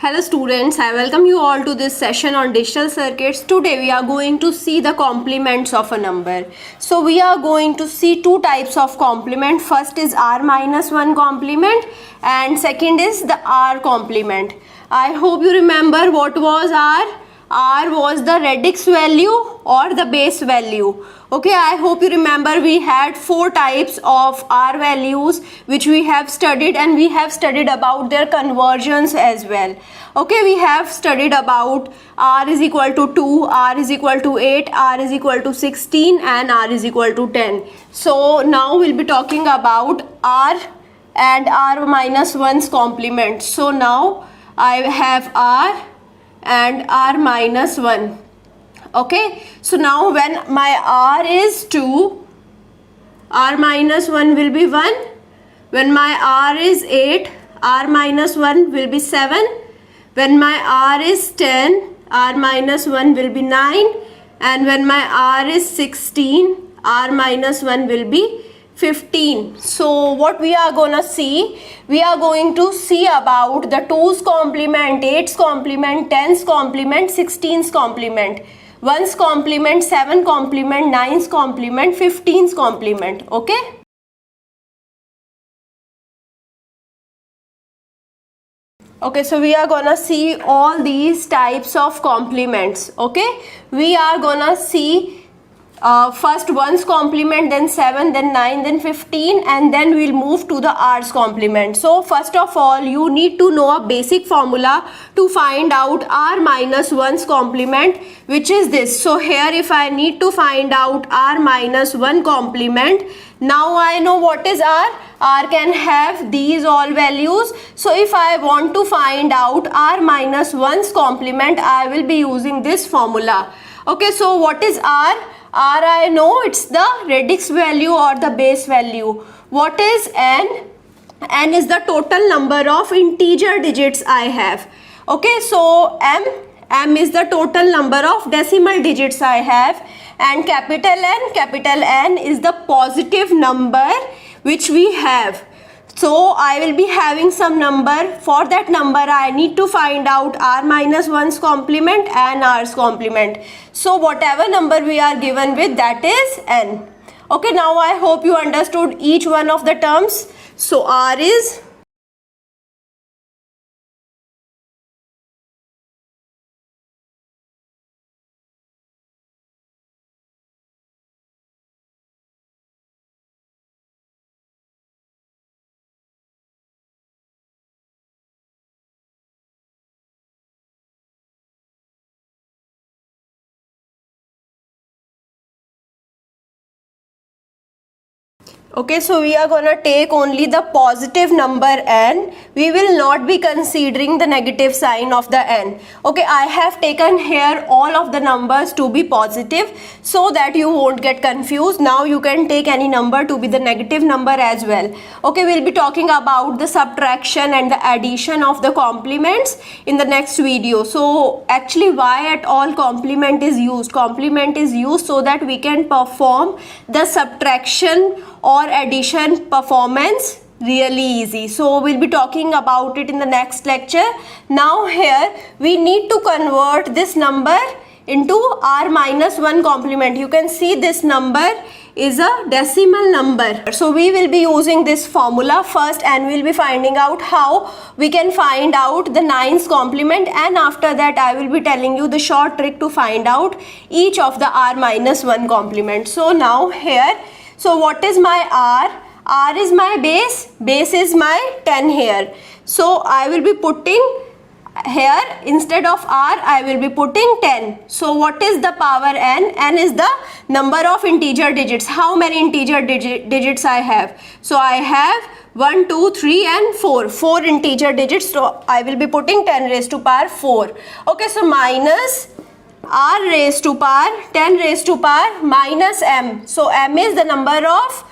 Hello students, I welcome you all to this session on digital circuits. Today we are going to see the complements of a number. So we are going to see two types of complement. First is r minus 1 complement and second is the r complement. I hope you remember what was r. R was the radix value or the base value. Okay, I hope you remember we had four types of R values which we have studied, and we have studied about their conversions as well. Okay, we have studied about R is equal to 2, R is equal to 8, R is equal to 16 and R is equal to 10. So now we'll be talking about R and R minus 1's complement. So now I have R and r minus 1. Okay, so now when my r is 2, r minus 1 will be 1. When my r is 8, r minus 1 will be 7. When my r is 10, r minus 1 will be 9. And when my r is 16, r minus 1 will be 15. So what we are gonna see, we are going to see about the 2's complement, 8's complement, 10's complement, 16's complement, 1's complement, 7's complement, 9's complement, 15's complement. Okay. Okay, so we are gonna see all these types of complements. Okay, we are gonna see first 1's complement, then 7, then 9, then 15, and then we'll move to the r's complement. So first of all, you need to know a basic formula to find out r minus 1's complement, which is this. So here if I need to find out r minus 1 complement, now I know what is r. R can have these all values. So if I want to find out r minus 1's complement, I will be using this formula. Okay, so what is r? R I know it's the radix value or the base value. What is n? N is the total number of integer digits I have. Okay, so m is the total number of decimal digits I have, and capital N is the positive number which we have. So I will be having some number. For that number I need to find out r minus 1's complement and r's complement. So whatever number we are given with, that is n. Okay, now I hope you understood each one of the terms. So r is okay, so we are gonna take only the positive number n. We will not be considering the negative sign of the n. Okay, I have taken here all of the numbers to be positive so that you won't get confused. Now you can take any number to be the negative number as well. Okay, we'll be talking about the subtraction and the addition of the complements in the next video. So actually, why at all complement is used? Complement is used so that we can perform the subtraction or addition performance really easy. So we'll be talking about it in the next lecture. Now here we need to convert this number into r minus 1 complement. You can see this number is a decimal number. So we will be using this formula first, and we'll be finding out how we can find out the 9's complement, and after that I will be telling you the short trick to find out each of the r minus 1 complement. So now here, so what is my r? R is my base is my 10 here. So I will be putting here, instead of r I will be putting 10. So what is the power n? N is the number of integer digits. How many integer digits I have? So I have 1, 2, 3 and 4. 4 integer digits. So I will be putting 10 raised to power 4. Okay, so minus r raised to power 10 raised to power minus m. So m is the number of,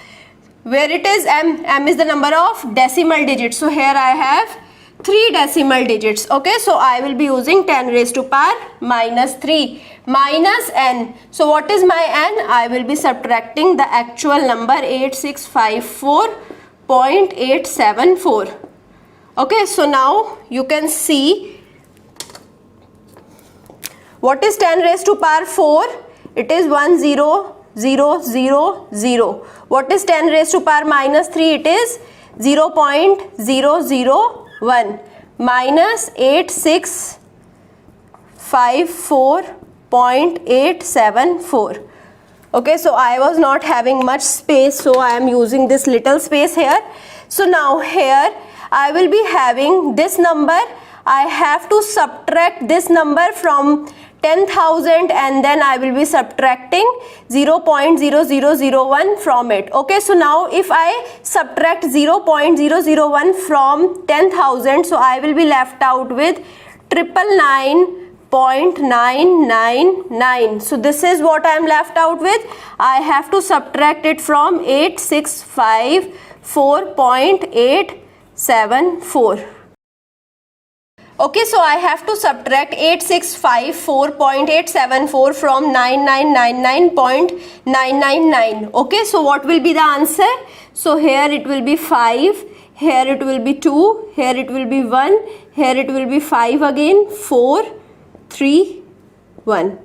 where it is m is the number of decimal digits. So here I have 3 decimal digits. Okay, so I will be using 10 raised to power minus 3 minus n. So what is my n? I will be subtracting the actual number 8654.874. Okay, so now you can see What is 10 raised to power 4? It is 1 0 0 0 0. What is 10 raised to power minus 3? It is 0.001 minus 8654.874. Okay, so I was not having much space, so I am using this little space here. So now here I will be having this number. I have to subtract this number from 10,000 and then I will be subtracting 0.0001 from it. Okay, so now if I subtract 0.001 from 10,000, so I will be left out with 999.999. So this is what I am left out with. I have to subtract it from 8654.874. Okay, so I have to subtract 8654.874 from 9999.999. Okay, so what will be the answer? So here it will be 5, here it will be 2, here it will be 1, here it will be 5 again, 4, 3, 1.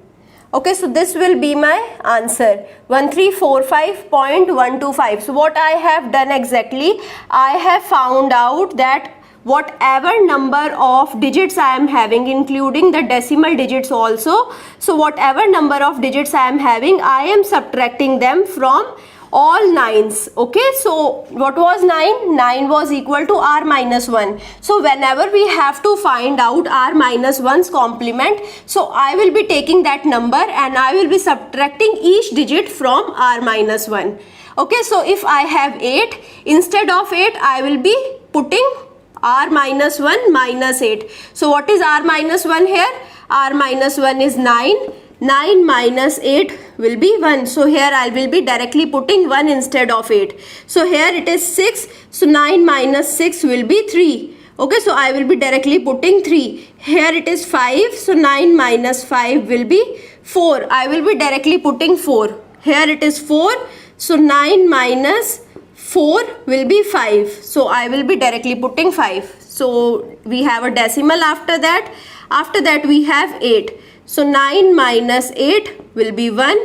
Okay, so this will be my answer, 1345.125. So what I have done exactly, I have found out that whatever number of digits I am having, including the decimal digits also, so whatever number of digits I am having, I am subtracting them from all nines. Okay, so what was 9? 9 was equal to r minus 1. So whenever we have to find out r minus 1's complement, so I will be taking that number and I will be subtracting each digit from r minus 1. Okay, so if I have 8, instead of 8 I will be putting r minus 1 minus 8. So what is r minus 1 here? R minus 1 is 9. 9 minus 8 will be 1. So here I will be directly putting 1 instead of 8. So here it is 6. So 9 minus 6 will be 3. Okay, so I will be directly putting 3. Here it is 5. So 9 minus 5 will be 4. I will be directly putting 4. Here it is 4. So 9 minus 4 will be 5. So I will be directly putting 5. So we have a decimal after that. After that we have 8. So 9 minus 8 will be 1.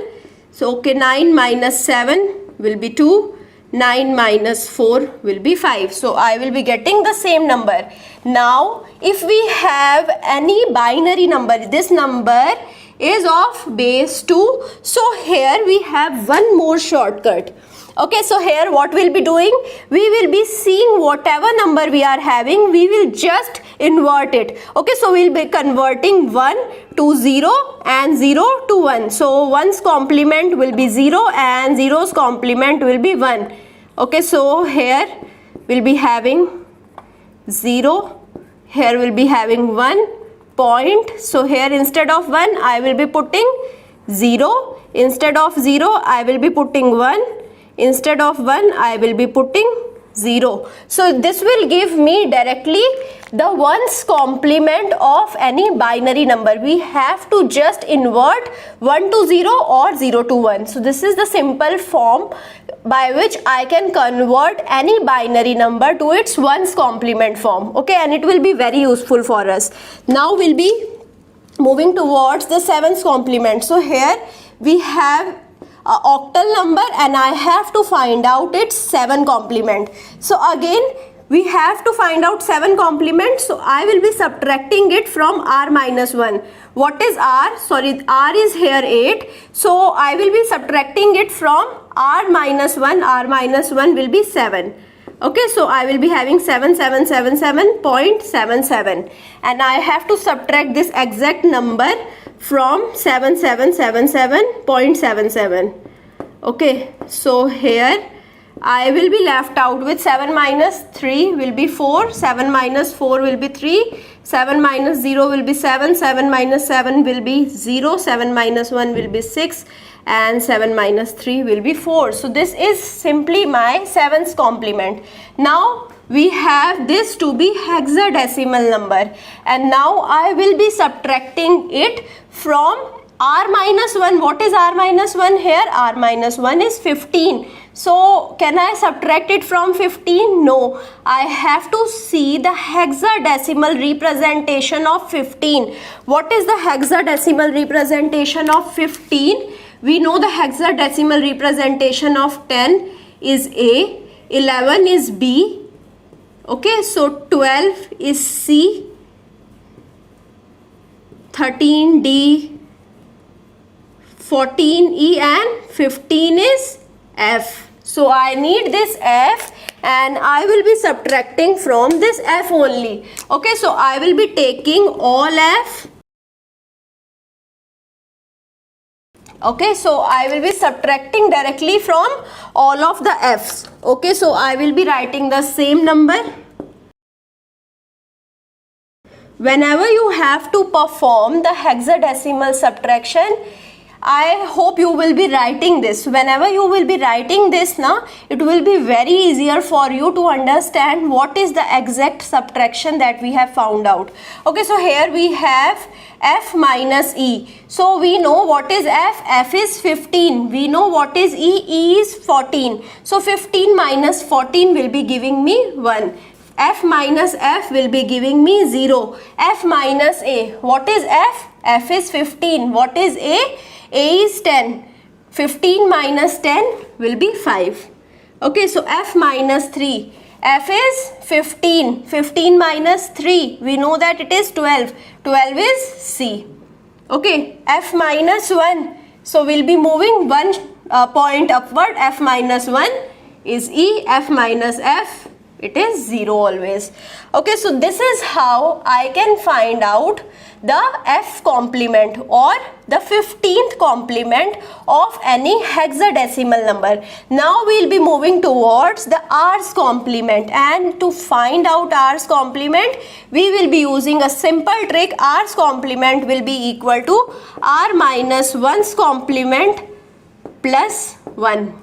So okay, 9 minus 7 will be 2. 9 minus 4 will be 5. So I will be getting the same number. Now if we have any binary number, this number is of base 2. So here we have one more shortcut. Okay, so here what we'll be doing, we will be seeing whatever number we are having, we will just invert it. Okay, so we'll be converting 1 to 0 and 0 to 1. So 1's complement will be 0 and 0's complement will be 1. Okay, so here we'll be having 0, here we'll be having 1 point. So here instead of 1 I will be putting 0, instead of 0 I will be putting 1. Instead of 1 I will be putting 0. So this will give me directly the 1's complement of any binary number. We have to just invert 1 to 0 or 0 to 1. So this is the simple form by which I can convert any binary number to its 1's complement form. Okay, and it will be very useful for us. Now we'll be moving towards the 7's complement. So here we have a octal number and I have to find out its 7 complement. So again we have to find out 7 complement. So I will be subtracting it from r minus 1. What is r? Sorry, r is here 8. So I will be subtracting it from r minus 1. R minus 1 will be 7. Okay, so I will be having 7777.77 and I have to subtract this exact number from 7777.77. Okay, so here I will be left out with 7 minus 3 will be 4, 7 minus 4 will be 3, 7 minus 0 will be 7, 7 minus 7 will be 0, 7 minus 1 will be 6 and 7 minus 3 will be 4. So this is simply my 7's complement. Now we have this to be hexadecimal number and now I will be subtracting it from r minus 1. What is r minus 1 here? R minus 1 is 15. So can I subtract it from 15? No, I have to see the hexadecimal representation of 15. What is the hexadecimal representation of 15? We know the hexadecimal representation of 10 is A, 11 is B, okay, so 12 is C, 13 D, 14 E, and 15 is F. So I need this F and I will be subtracting from this F only. Okay, so I will be taking all F. Okay, so I will be subtracting directly from all of the F's. Okay, so I will be writing the same number. Whenever you have to perform the hexadecimal subtraction, I hope you will be writing this. Whenever you will be writing this now, it will be very easier for you to understand what is the exact subtraction that we have found out. Okay, so here we have F minus E. So we know what is F. F is 15. We know what is E. E is 14. So 15 minus 14 will be giving me 1. F minus F will be giving me 0. F minus A. What is F? F is 15. What is A? A is 10. 15 minus 10 will be 5. Okay, so F minus 3. F is 15. 15 minus 3. We know that it is 12. 12 is C. Okay, F minus 1. So we'll be moving one point upward. F minus 1 is E. F minus F, it is 0 always. Okay, so this is how I can find out the F complement or the 15th complement of any hexadecimal number. Now we'll be moving towards the R's complement, and to find out R's complement we will be using a simple trick. R's complement will be equal to R minus 1's complement plus 1.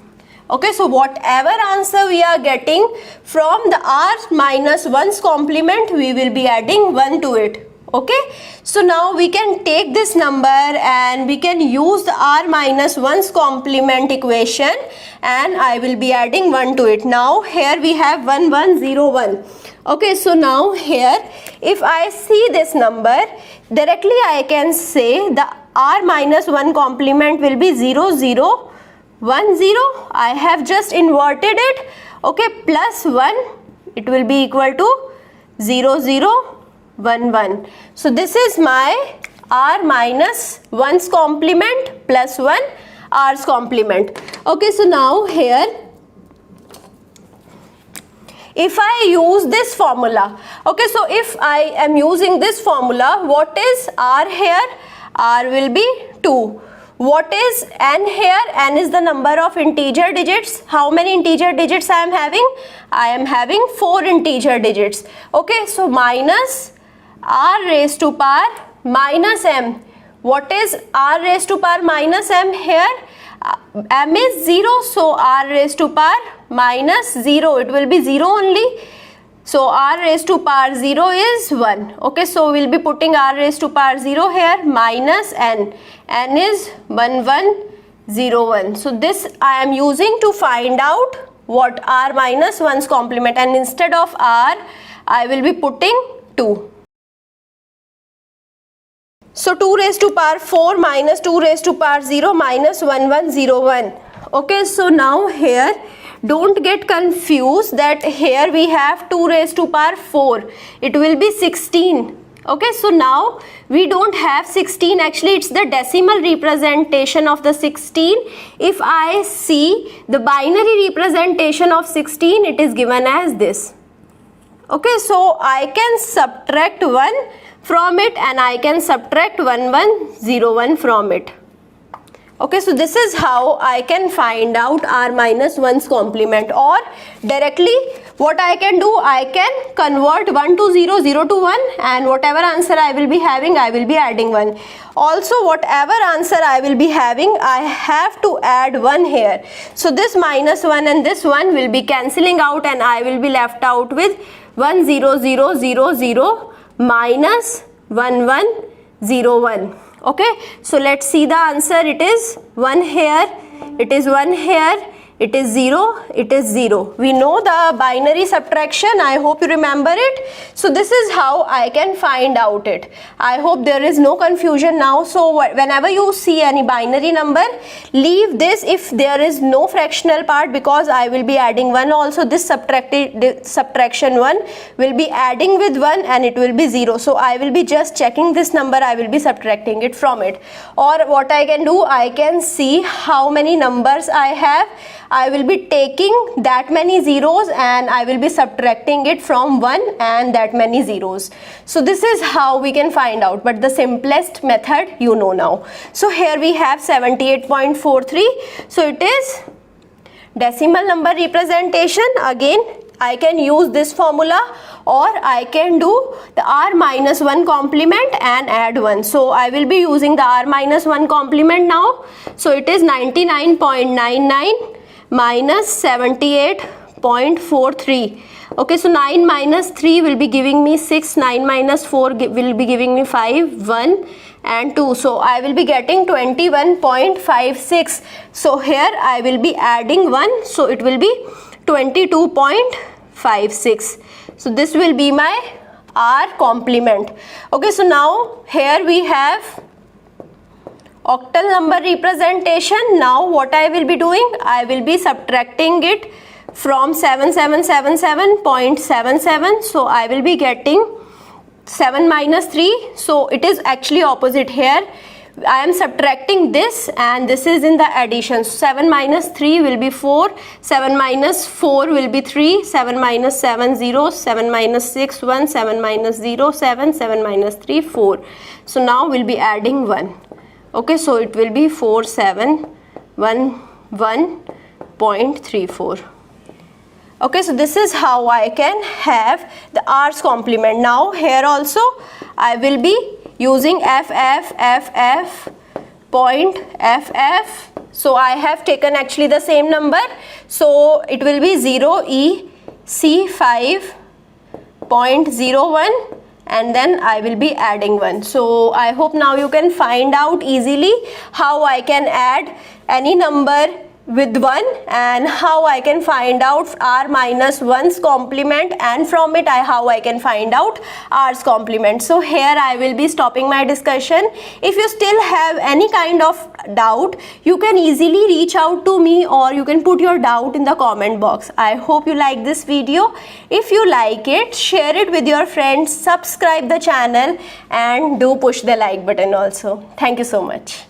Okay, so whatever answer we are getting from the R minus 1's complement, we will be adding 1 to it. Okay, so now we can take this number and we can use the R minus 1's complement equation, and I will be adding 1 to it. Now here we have 1 1 0 1. Okay, so now here if I see this number directly, I can say the R minus 1 complement will be 0 0 1 0. I have just inverted it. Okay, plus 1, it will be equal to 0 0 1 1. So this is my R minus 1's complement plus 1 R's complement. Okay, so now here if I use this formula, okay, so if I am using this formula, what is R here? R will be 2. What is N here? N is the number of integer digits. How many integer digits I am having? I am having 4 integer digits. Okay, so minus R raised to power minus M. What is R raised to power minus M here? M is 0, so R raised to power minus 0. It will be 0 only. So R raised to power 0 is 1. Okay, so we'll be putting R raised to power 0 here minus N. N is 1 1 0 1. So this I am using to find out what R minus 1's complement, and instead of R I will be putting 2. So 2 raised to power 4 minus 2 raised to power 0 minus 1 1 0 1. Okay, so now here don't get confused that here we have 2 raised to power 4. It will be 16. Okay, so now we don't have 16. Actually, it's the decimal representation of the 16. If I see the binary representation of 16, it is given as this. Okay, so I can subtract 1 from it and I can subtract 1 1 0 1 from it. Okay, so this is how I can find out R minus 1's complement, or directly what I can do, I can convert 1 to 0, 0 to 1, and whatever answer I will be having, I will be adding 1. Also, whatever answer I will be having, I have to add 1 here. So this minus 1 and this 1 will be cancelling out, and I will be left out with 1 0 0 0 0 minus 1 1 0 1. Okay, so let's see the answer. It is 1 here, it is 1 here, it is 0, it is 0. We know the binary subtraction. I hope you remember it. So this is how I can find out it. I hope there is no confusion now. So whenever you see any binary number, leave this if there is no fractional part, because I will be adding 1 also. This subtraction 1 will be adding with 1 and it will be 0. So I will be just checking this number, I will be subtracting it from it. Or what I can do, I can see how many numbers I have. I will be taking that many zeros and I will be subtracting it from 1 and that many zeros. So this is how we can find out, but the simplest method you know now. So here we have 78.43. So it is decimal number representation. Again, I can use this formula, or I can do the r minus 1 complement and add 1. So I will be using the r minus 1 complement now. So it is 99.99 minus 78.43. Okay, so 9 minus 3 will be giving me 6, 9 minus 4 will be giving me 5, 1 and 2. So I will be getting 21.56. So here I will be adding 1, so it will be 22.56. So this will be my r complement. Okay, so now here we have octal number representation. Now what I will be doing, I will be subtracting it from 7777.77. So I will be getting 7 minus 3. So it is actually opposite here. I am subtracting this and this is in the addition. 7 minus 3 will be 4, 7 minus 4 will be 3, 7 minus 7 0, 7 minus 6 1, 7 minus 0 7, 7 minus 3 4. So now we'll be adding 1. Okay, so it will be 4711.34. Okay, so this is how I can have the r's complement. Now here also I will be using point ff. So I have taken actually the same number. So it will be 0EC5.01 and then I will be adding 1. So I hope now you can find out easily how I can add any number with 1 and how I can find out r minus 1's complement, and from it how I can find out r's complement. So here I will be stopping my discussion. If you still have any kind of doubt, you can easily reach out to me or you can put your doubt in the comment box. I hope you like this video. If you like it, share it with your friends, subscribe the channel and do push the like button also. Thank you so much.